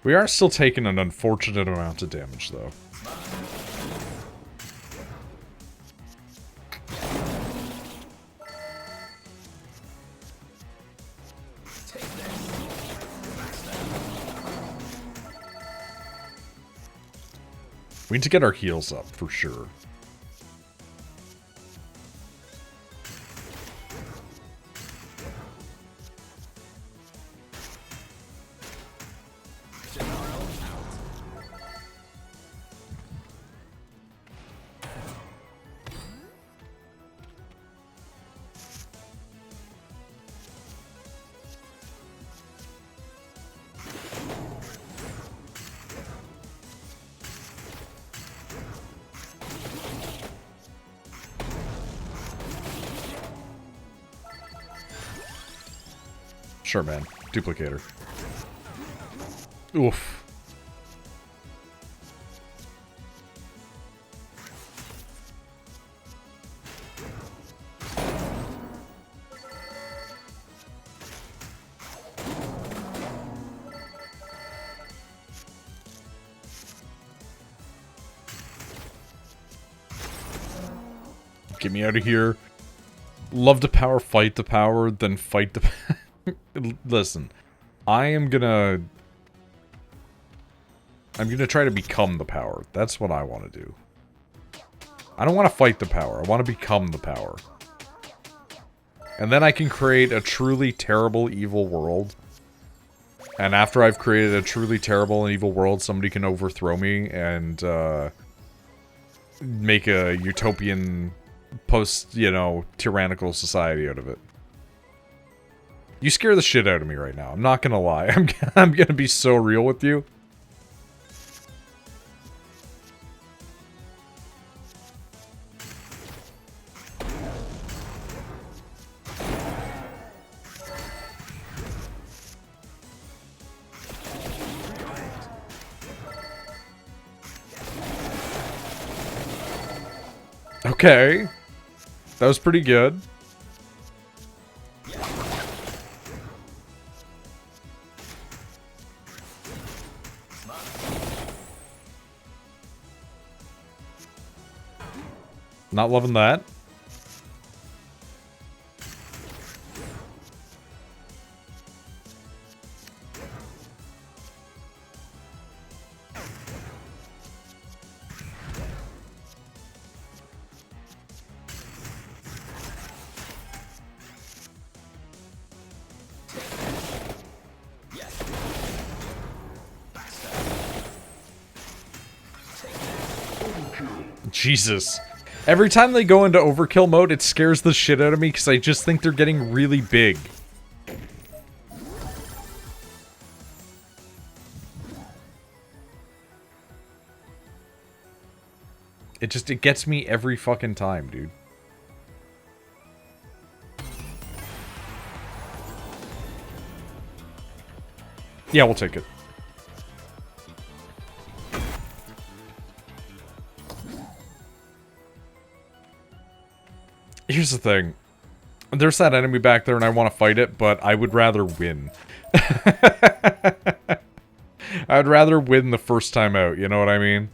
We are still taking an unfortunate amount of damage, though. We need to get our heals up, for sure. Sure, man. Duplicator. Oof. Get me out of here. Love the power, fight the power, then fight the... Listen, I'm gonna try to become the power. That's what I want to do. I don't want to fight the power. I want to become the power. And then I can create a truly terrible, evil world. And after I've created a truly terrible and evil world, somebody can overthrow me and make a utopian post, you know, tyrannical society out of it. You scare the shit out of me right now. I'm not gonna lie. I'm gonna be so real with you. Okay. That was pretty good. Not loving that. Jesus. Every time they go into overkill mode, it scares the shit out of me because I just think they're getting really big. It gets me every fucking time, dude. Yeah, we'll take it. Here's the thing. There's that enemy back there and I want to fight it, but I would rather win. I'd rather win the first time out, you know what I mean?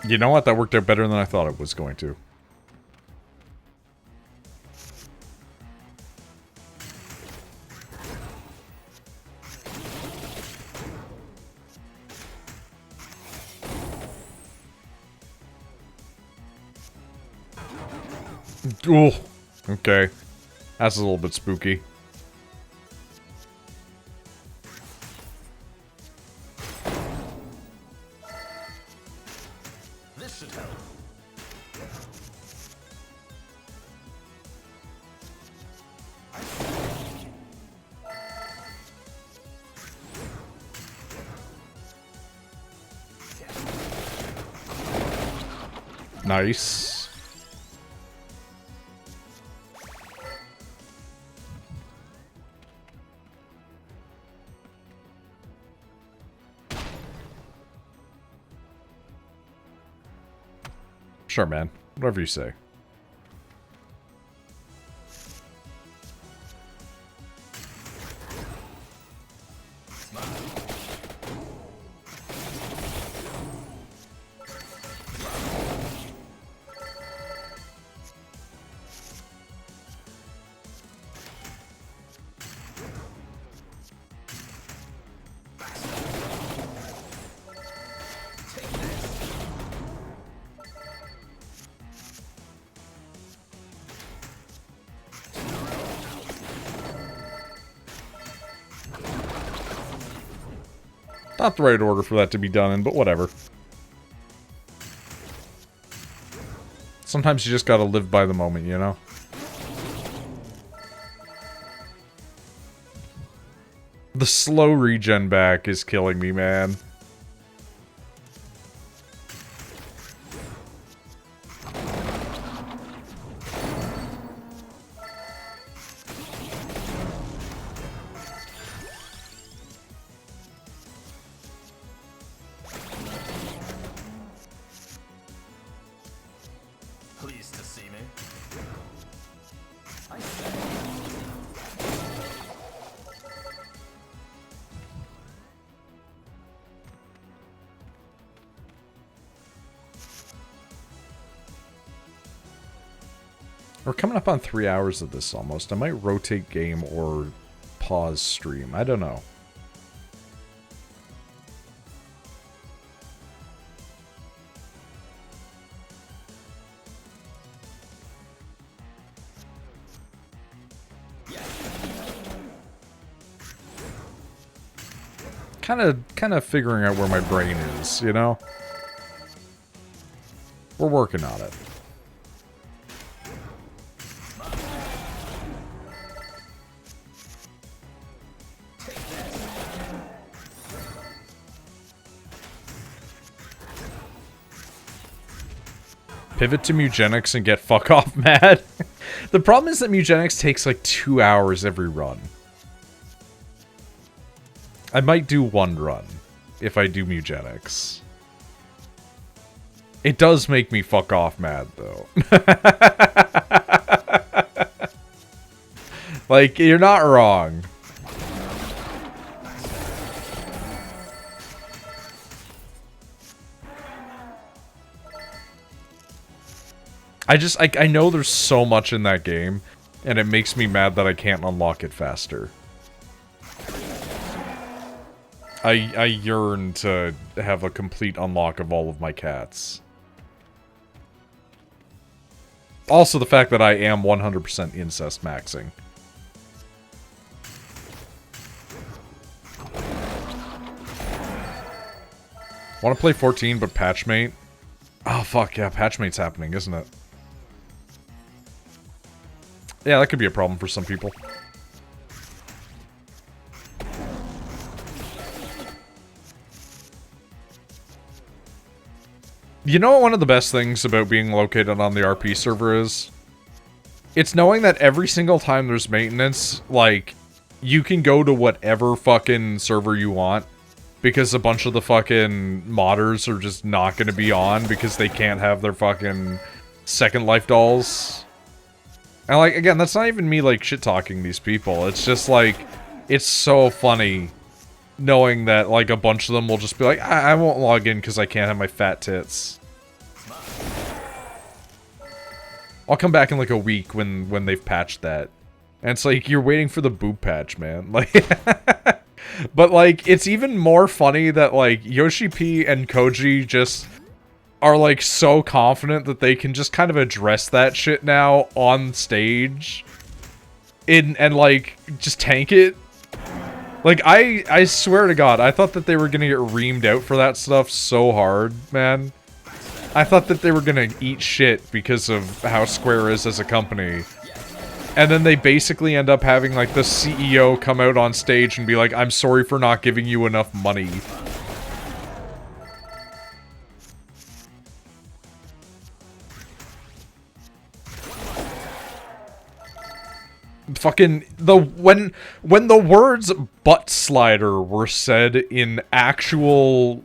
You know what? That worked out better than I thought it was going to. Ooh, okay. That's a little bit spooky. This should help. Nice. Sure, man. Whatever you say. Not the right order for that to be done in, but whatever. Sometimes you just gotta live by the moment, you know? The slow regen back is killing me, man. Pleased to see me. We're coming up on 3 hours of this almost. I might rotate game or pause stream. I don't know. Kind of figuring out where my brain is, you know? We're working on it. Pivot to Mugenics and get fuck off mad. The problem is that Mugenics takes like 2 hours every run. I might do 1 run if I do Mugenics. It does make me fuck off mad, though. Like, you're not wrong. I know there's so much in that game, and it makes me mad that I can't unlock it faster. I yearn to have a complete unlock of all of my cats. Also, the fact that I am 100% incest maxing. Want to play 14, but Patchmate? Oh, fuck, yeah, Patchmate's happening, isn't it? Yeah, that could be a problem for some people. You know what one of the best things about being located on the RP server is? It's knowing that every single time there's maintenance, like, you can go to whatever fucking server you want, because a bunch of the fucking modders are just not gonna be on because they can't have their fucking Second Life dolls. And, like, again, that's not even me, like, shit-talking these people. It's just, like, it's so funny knowing that, like, a bunch of them will just be like, I won't log in because I can't have my fat tits. I'll come back in, like, a week when they've patched that. And it's like, you're waiting for the boob patch, man. Like, but, like, it's even more funny that, like, Yoshi P and Koji just are, like, so confident that they can just kind of address that shit now on stage. And, like, just tank it. Like, I swear to God, I thought that they were gonna get reamed out for that stuff so hard, man. I thought that they were gonna eat shit because of how Square is as a company. And then they basically end up having, like, the CEO come out on stage and be like, I'm sorry for not giving you enough money. Fucking when the words butt slider were said in actual,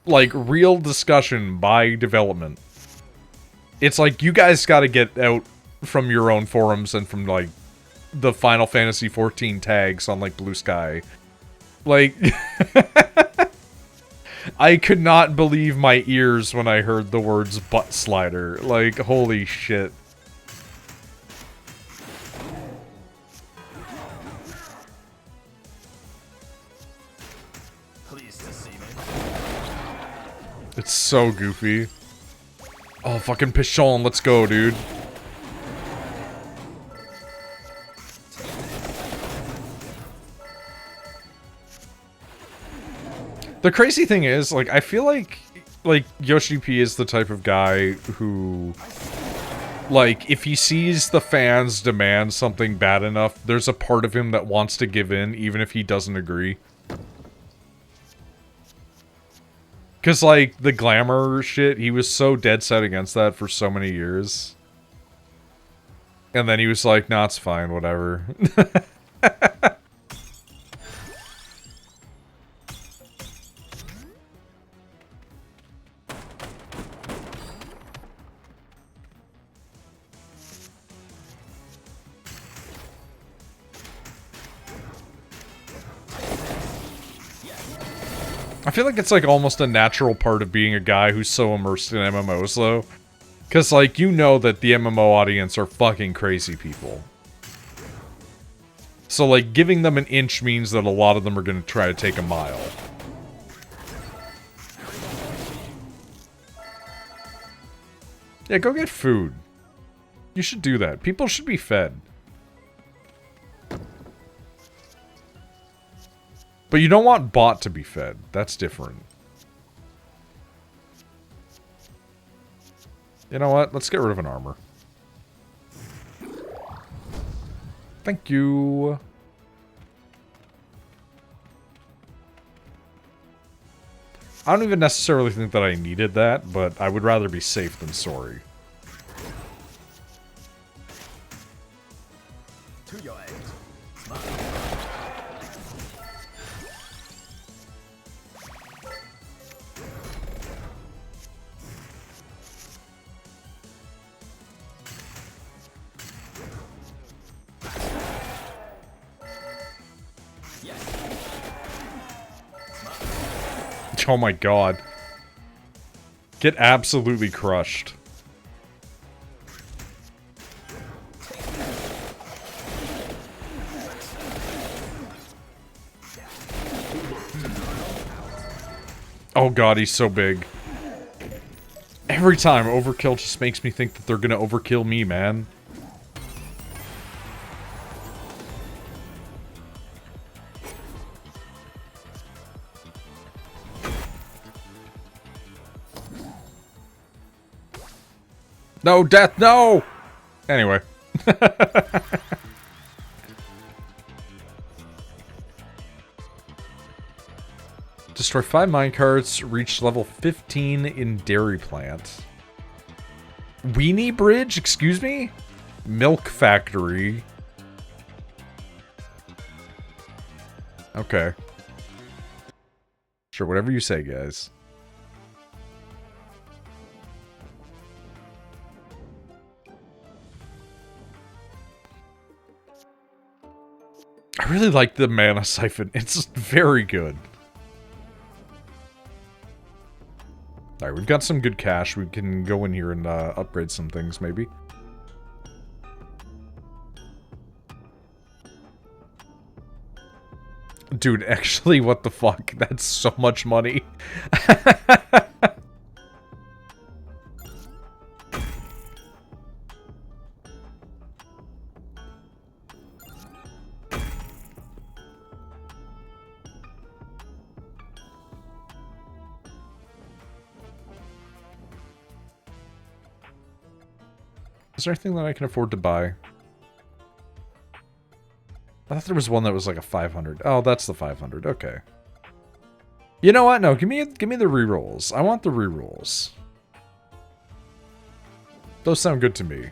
like, real discussion by development, it's like, you guys gotta get out from your own forums and from, like, the Final Fantasy XIV tags on, like, Blue Sky. Like, I could not believe my ears when I heard the words butt slider. Like, holy shit. It's so goofy. Oh, fucking Pichon, let's go, dude. The crazy thing is, like, I feel like Yoshi P is the type of guy who, like, if he sees the fans demand something bad enough, there's a part of him that wants to give in, even if he doesn't agree. Because, like, the glamour shit, he was so dead set against that for so many years. And then he was like, nah, it's fine, whatever. I feel like it's, like, almost a natural part of being a guy who's so immersed in MMOs, though. Because, like, you know that the MMO audience are fucking crazy people. So, like, giving them an inch means that a lot of them are going to try to take a mile. Yeah, go get food. You should do that. People should be fed. But you don't want bot to be fed. That's different. You know what? Let's get rid of an armor. Thank you. I don't even necessarily think that I needed that, but I would rather be safe than sorry. To your end. Oh my god. Get absolutely crushed. Oh god, he's so big. Every time, overkill just makes me think that they're gonna overkill me, man. No, death, no! Anyway. Destroy 5 minecarts, reach level 15 in Dairy Plant. Weenie Bridge? Excuse me? Milk Factory. Okay. Sure, whatever you say, guys. I really like the mana siphon. It's very good. Alright, we've got some good cash. We can go in here and upgrade some things, maybe. Dude, actually, what the fuck? That's so much money. Is there anything that I can afford to buy? I thought there was one that was like a 500. Oh, that's the 500. Okay. You know what? No, give me the rerolls. I want the rerolls. Those sound good to me.